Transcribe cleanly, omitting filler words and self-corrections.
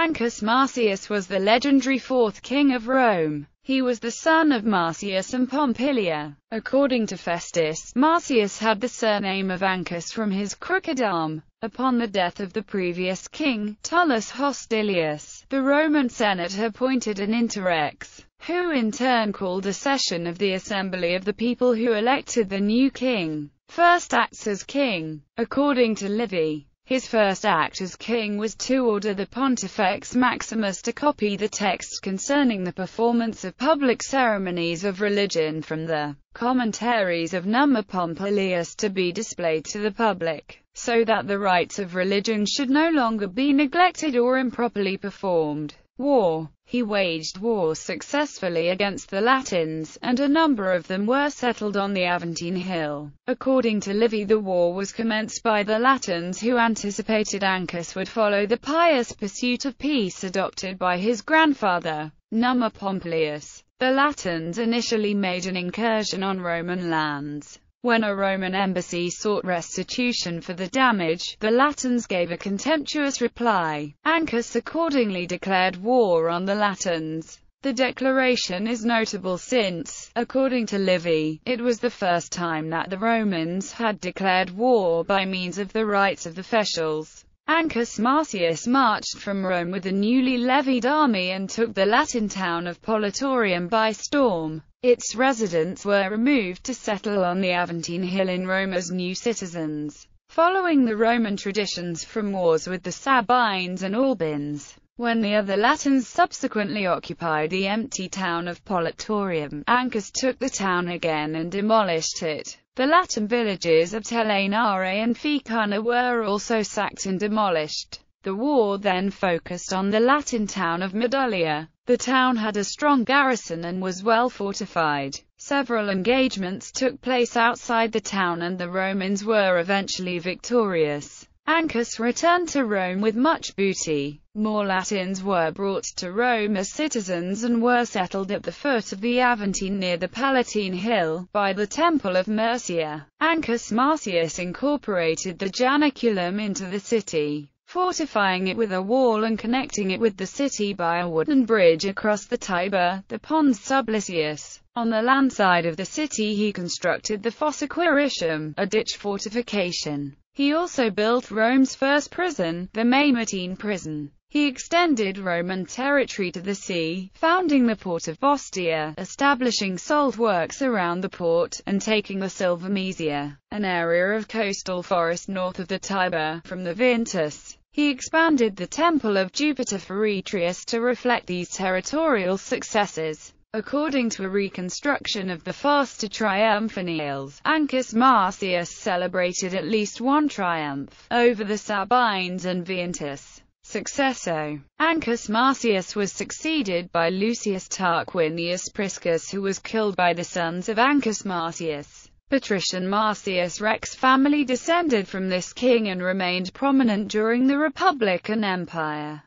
Ancus Marcius was the legendary fourth king of Rome. He was the son of Marcius and Pompilia. According to Festus, Marcius had the surname of Ancus from his crooked arm. Upon the death of the previous king, Tullus Hostilius, the Roman Senate appointed an interrex, who in turn called a session of the assembly of the people who elected the new king. First acts as king. According to Livy, his first act as king was to order the Pontifex Maximus to copy the text concerning the performance of public ceremonies of religion from the commentaries of Numa Pompilius to be displayed to the public, so that the rites of religion should no longer be neglected or improperly performed. War. He waged war successfully against the Latins, and a number of them were settled on the Aventine Hill. According to Livy, the war was commenced by the Latins, who anticipated Ancus would follow the pious pursuit of peace adopted by his grandfather, Numa Pompilius. The Latins initially made an incursion on Roman lands. When a Roman embassy sought restitution for the damage, the Latins gave a contemptuous reply. Ancus accordingly declared war on the Latins. The declaration is notable since, according to Livy, it was the first time that the Romans had declared war by means of the rites of the Festials. Ancus Marcius marched from Rome with a newly levied army and took the Latin town of Politorium by storm. Its residents were removed to settle on the Aventine Hill in Rome as new citizens, following the Roman traditions from wars with the Sabines and Albans. When the other Latins subsequently occupied the empty town of Politorium, Ancus took the town again and demolished it. The Latin villages of Telenare and Ficana were also sacked and demolished. The war then focused on the Latin town of Medullia. The town had a strong garrison and was well fortified. Several engagements took place outside the town and the Romans were eventually victorious. Ancus returned to Rome with much booty. More Latins were brought to Rome as citizens and were settled at the foot of the Aventine near the Palatine Hill, by the Temple of Murcia. Ancus Marcius incorporated the Janiculum into the city, fortifying it with a wall and connecting it with the city by a wooden bridge across the Tiber, the Pons Sublicius. On the land side of the city he constructed the Fossa Quiritium, a ditch fortification. He also built Rome's first prison, the Mamertine prison. He extended Roman territory to the sea, founding the port of Ostia, establishing salt works around the port, and taking the Silvamesia, an area of coastal forest north of the Tiber, from the Vintus. He expanded the Temple of Jupiter Feretrius to reflect these territorial successes. According to a reconstruction of the Fasta Triumphalis, Ancus Marcius celebrated at least one triumph, over the Sabines and Ventus. Successo. Ancus Marcius was succeeded by Lucius Tarquinius Priscus, who was killed by the sons of Ancus Marcius. Patrician Marcius Rex family descended from this king and remained prominent during the Republican Empire.